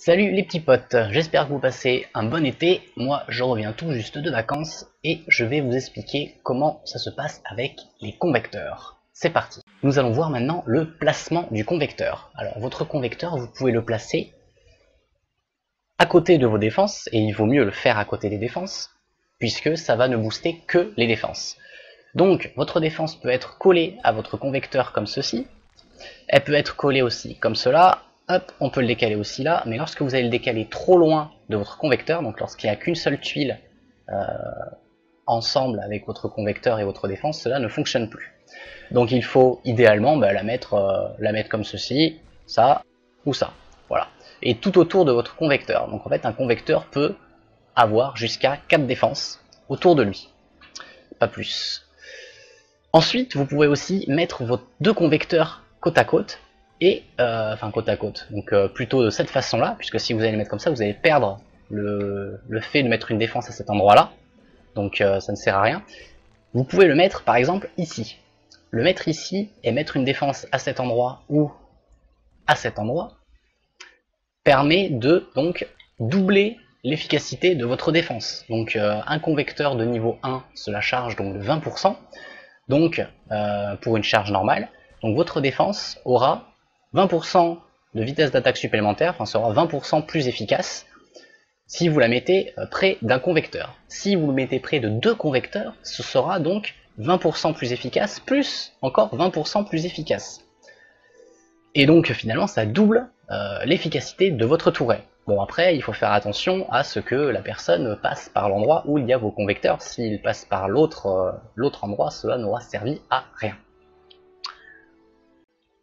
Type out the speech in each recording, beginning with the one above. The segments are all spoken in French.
Salut les petits potes, j'espère que vous passez un bon été. Moi je reviens tout juste de vacances et je vais vous expliquer comment ça se passe avec les convecteurs. C'est parti. Nous allons voir maintenant le placement du convecteur. Alors votre convecteur, vous pouvez le placer à côté de vos défenses, et il vaut mieux le faire à côté des défenses, puisque ça va ne booster que les défenses. Donc votre défense peut être collée à votre convecteur comme ceci, elle peut être collée aussi comme cela. Hop, on peut le décaler aussi là, mais lorsque vous allez le décaler trop loin de votre convecteur, donc lorsqu'il n'y a qu'une seule tuile ensemble avec votre convecteur et votre défense, cela ne fonctionne plus. Donc il faut idéalement la mettre comme ceci, ça ou ça, voilà. Et tout autour de votre convecteur. Donc en fait un convecteur peut avoir jusqu'à 4 défenses autour de lui, pas plus. Ensuite vous pouvez aussi mettre vos deux convecteurs côte à côte, et enfin côte à côte, donc plutôt de cette façon là, puisque si vous allez le mettre comme ça, vous allez perdre le fait de mettre une défense à cet endroit là, donc ça ne sert à rien. Vous pouvez le mettre par exemple ici, le mettre ici et mettre une défense à cet endroit ou à cet endroit permet de donc doubler l'efficacité de votre défense. Donc un convecteur de niveau 1 cela charge donc de 20%, donc pour une charge normale, donc votre défense aura 20% de vitesse d'attaque supplémentaire, enfin sera 20% plus efficace si vous la mettez près d'un convecteur. Si vous le mettez près de deux convecteurs, ce sera donc 20% plus efficace, plus encore 20% plus efficace. Et donc finalement ça double l'efficacité de votre touret. Bon après il faut faire attention à ce que la personne passe par l'endroit où il y a vos convecteurs. S'il passe par l'autre endroit, cela n'aura servi à rien.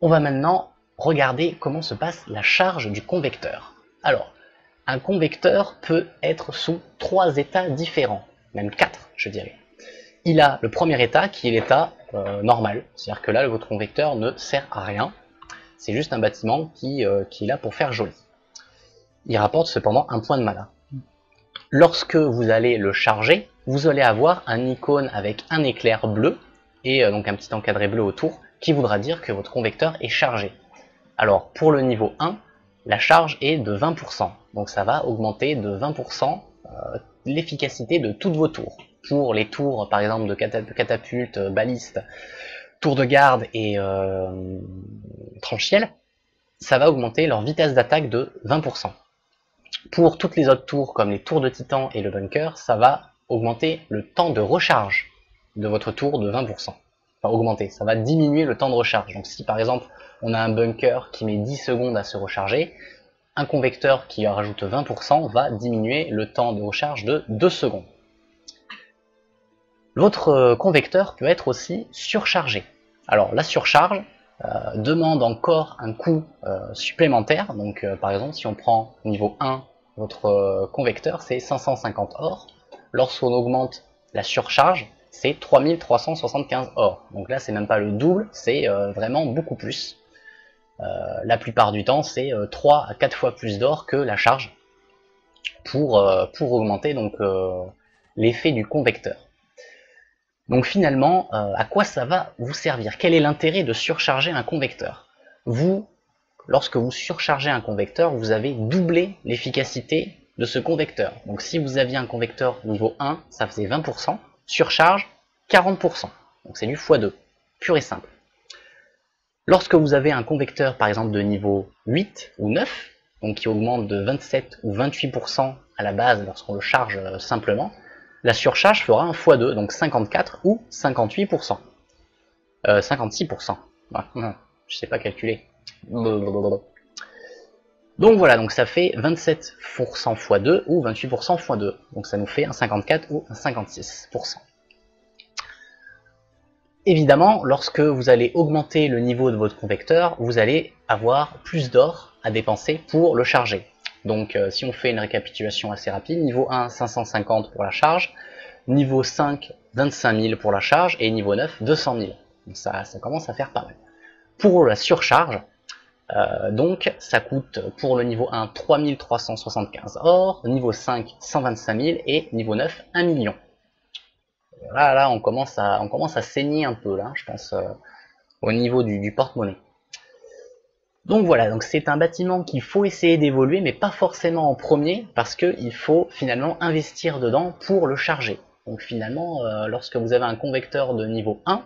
On va maintenant regarder comment se passe la charge du convecteur. Alors, un convecteur peut être sous 3 états différents, même 4 je dirais. Il a le premier état qui est l'état normal, c'est-à-dire que là votre convecteur ne sert à rien, c'est juste un bâtiment qui est là pour faire joli. Il rapporte cependant un point de mana. Lorsque vous allez le charger, vous allez avoir un icône avec un éclair bleu et donc un petit encadré bleu autour qui voudra dire que votre convecteur est chargé. Alors pour le niveau 1, la charge est de 20%, donc ça va augmenter de 20% l'efficacité de toutes vos tours. Pour les tours par exemple de catapulte, baliste, tour de garde et tranchiel, ça va augmenter leur vitesse d'attaque de 20%. Pour toutes les autres tours comme les tours de titan et le bunker, ça va augmenter le temps de recharge de votre tour de 20%. Enfin augmenter, ça va diminuer le temps de recharge. Donc si par exemple on a un bunker qui met 10 secondes à se recharger, un convecteur qui rajoute 20% va diminuer le temps de recharge de 2 secondes. Votre convecteur peut être aussi surchargé. Alors la surcharge demande encore un coût supplémentaire. Donc par exemple si on prend niveau 1, votre convecteur c'est 550 or. Lorsqu'on augmente la surcharge, c'est 3375 or. Donc là c'est même pas le double, c'est vraiment beaucoup plus. La plupart du temps c'est 3 à 4 fois plus d'or que la charge pour augmenter donc l'effet du convecteur. Donc finalement, à quoi ça va vous servir? Quel est l'intérêt de surcharger un convecteur? Lorsque vous surchargez un convecteur, vous avez doublé l'efficacité de ce convecteur. Donc si vous aviez un convecteur niveau 1, ça faisait 20%, surcharge 40%. Donc c'est du x2, pur et simple. Lorsque vous avez un convecteur par exemple de niveau 8 ou 9, donc qui augmente de 27 ou 28% à la base lorsqu'on le charge simplement, la surcharge fera un x2, donc 54 ou 58%. 56%. Ouais, je sais pas calculer. Donc voilà, donc ça fait 27% x2 ou 28% x2. Donc ça nous fait un 54 ou un 56%. Évidemment, lorsque vous allez augmenter le niveau de votre convecteur, vous allez avoir plus d'or à dépenser pour le charger. Donc si on fait une récapitulation assez rapide, niveau 1, 550 pour la charge, niveau 5, 25 000 pour la charge, et niveau 9, 200 000. Donc ça commence à faire pas mal. Pour la surcharge, donc ça coûte pour le niveau 1, 3375 or, niveau 5, 125 000, et niveau 9, 1 million. Là on commence à saigner un peu, là, je pense, au niveau du porte-monnaie. Donc voilà, donc c'est un bâtiment qu'il faut essayer d'évoluer, mais pas forcément en premier, parce qu'il faut finalement investir dedans pour le charger. Donc finalement, lorsque vous avez un convecteur de niveau 1,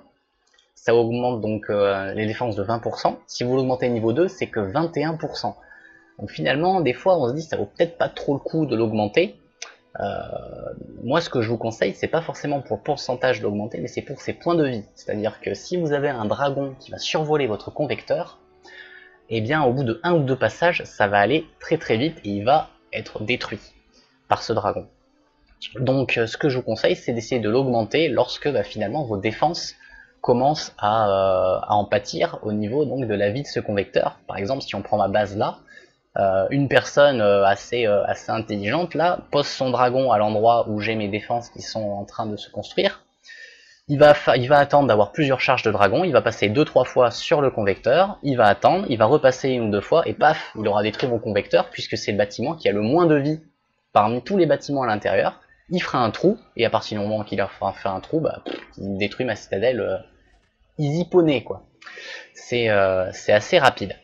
ça augmente donc les défenses de 20%. Si vous l'augmentez niveau 2, c'est que 21%. Donc finalement, des fois, on se dit ça vaut peut-être pas trop le coup de l'augmenter. Moi, ce que je vous conseille, c'est pas forcément pour le pourcentage de l'augmenter, mais c'est pour ses points de vie. C'est-à-dire que si vous avez un dragon qui va survoler votre convecteur, et bien au bout de 1 ou 2 passages, ça va aller très très vite et il va être détruit par ce dragon. Donc ce que je vous conseille, c'est d'essayer de l'augmenter lorsque finalement vos défenses commencent à en pâtir au niveau donc de la vie de ce convecteur. Par exemple, si on prend ma base là, une personne assez intelligente là pose son dragon à l'endroit où j'ai mes défenses qui sont en train de se construire. Il va attendre d'avoir plusieurs charges de dragon, il va passer 2-3 fois sur le convecteur, il va attendre, il va repasser 1 ou 2 fois, et paf, il aura détruit mon convecteur, puisque c'est le bâtiment qui a le moins de vie parmi tous les bâtiments à l'intérieur. Il fera un trou, et à partir du moment qu'il a fait un trou, il détruit ma citadelle easy poney, quoi. C'est assez rapide.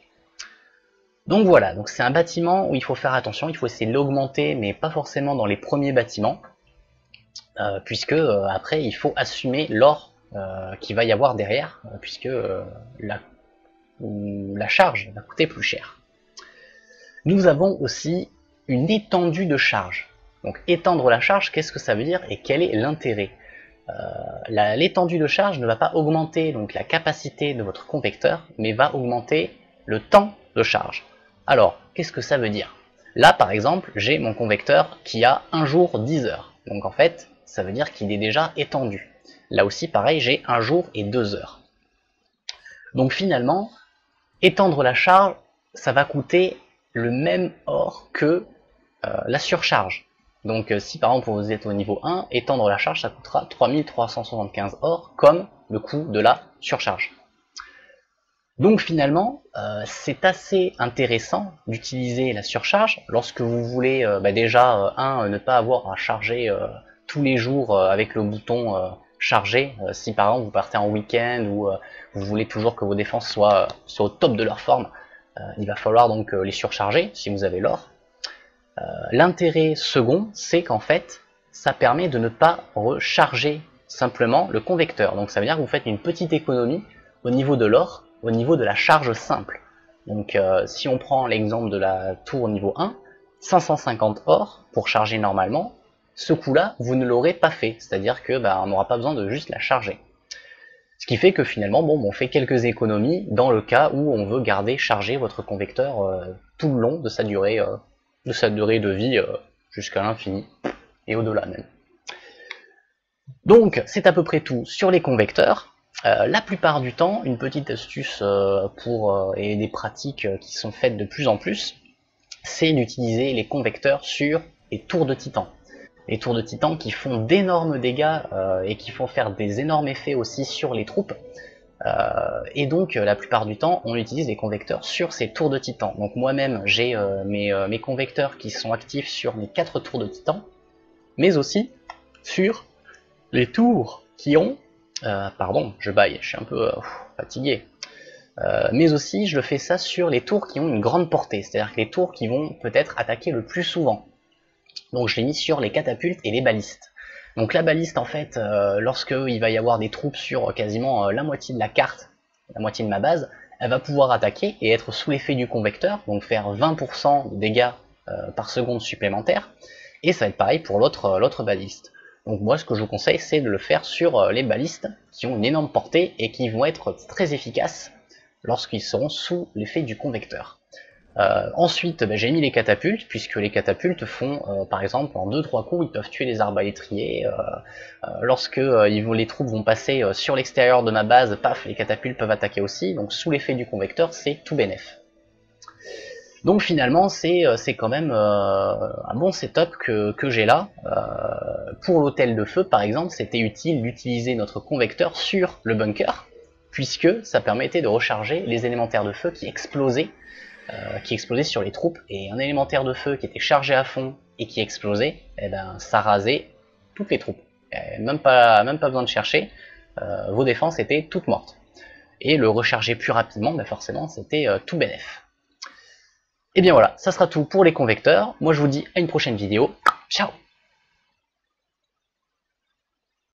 Donc voilà, donc c'est un bâtiment où il faut faire attention, il faut essayer de l'augmenter, mais pas forcément dans les premiers bâtiments. Puisque après il faut assumer l'or qu'il va y avoir derrière, puisque la charge va coûter plus cher. Nous avons aussi une étendue de charge. Donc étendre la charge, qu'est-ce que ça veut dire et quel est l'intérêt? L'étendue de charge ne va pas augmenter donc la capacité de votre convecteur, mais va augmenter le temps de charge. Alors, qu'est-ce que ça veut dire? Là, par exemple, j'ai mon convecteur qui a 1 jour 10 heures. Donc en fait, ça veut dire qu'il est déjà étendu. Là aussi, pareil, j'ai 1 jour et 2 heures. Donc finalement, étendre la charge, ça va coûter le même or que la surcharge. Donc si par exemple vous êtes au niveau 1, étendre la charge, ça coûtera 3375 or, comme le coût de la surcharge. Donc finalement, c'est assez intéressant d'utiliser la surcharge lorsque vous voulez déjà, ne pas avoir à charger tous les jours avec le bouton charger. Si par exemple vous partez en week-end ou vous voulez toujours que vos défenses soient au top de leur forme, il va falloir donc les surcharger si vous avez l'or. L'intérêt second, c'est qu'en fait, ça permet de ne pas recharger simplement le convecteur. Donc ça veut dire que vous faites une petite économie au niveau de l'or, au niveau de la charge simple. Donc si on prend l'exemple de la tour niveau 1, 550 or pour charger normalement, ce coup-là, vous ne l'aurez pas fait. C'est-à-dire que on n'aura pas besoin de juste la charger. Ce qui fait que finalement, on fait quelques économies dans le cas où on veut garder chargé votre convecteur tout le long de sa durée de vie jusqu'à l'infini et au-delà même. Donc c'est à peu près tout sur les convecteurs. La plupart du temps, une petite astuce et des pratiques qui sont faites de plus en plus, c'est d'utiliser les convecteurs sur les tours de titan. Les tours de titan qui font d'énormes dégâts et qui font faire des énormes effets aussi sur les troupes. Et donc la plupart du temps on utilise les convecteurs sur ces tours de titan. Donc moi-même j'ai mes convecteurs qui sont actifs sur mes 4 tours de titan, mais aussi sur les tours qui ont pardon, je baille, je suis un peu fatigué, mais aussi je fais ça sur les tours qui ont une grande portée, c'est-à-dire que les tours qui vont peut-être attaquer le plus souvent. Donc je l'ai mis sur les catapultes et les balistes. Donc la baliste, en fait, lorsque il va y avoir des troupes sur quasiment la moitié de la carte, la moitié de ma base, elle va pouvoir attaquer et être sous l'effet du convecteur, donc faire 20% de dégâts par seconde supplémentaire, et ça va être pareil pour l'autre baliste. Donc moi ce que je vous conseille, c'est de le faire sur les balistes qui ont une énorme portée et qui vont être très efficaces lorsqu'ils seront sous l'effet du convecteur. Ensuite, j'ai mis les catapultes, puisque les catapultes font, par exemple, en 2-3 coups, ils peuvent tuer les arbalétriers. Lorsque les troupes vont passer sur l'extérieur de ma base, paf, les catapultes peuvent attaquer aussi. Donc sous l'effet du convecteur, c'est tout bénef. Donc finalement, c'est quand même un bon setup que j'ai là. Pour l'hôtel de feu, par exemple, c'était utile d'utiliser notre convecteur sur le bunker, puisque ça permettait de recharger les élémentaires de feu qui explosaient sur les troupes, et un élémentaire de feu qui était chargé à fond et qui explosait, ça rasait toutes les troupes. Même pas besoin de chercher, vos défenses étaient toutes mortes. et le recharger plus rapidement, bah forcément c'était tout bénef. Et bien voilà, ça sera tout pour les convecteurs. Moi je vous dis à une prochaine vidéo. Ciao!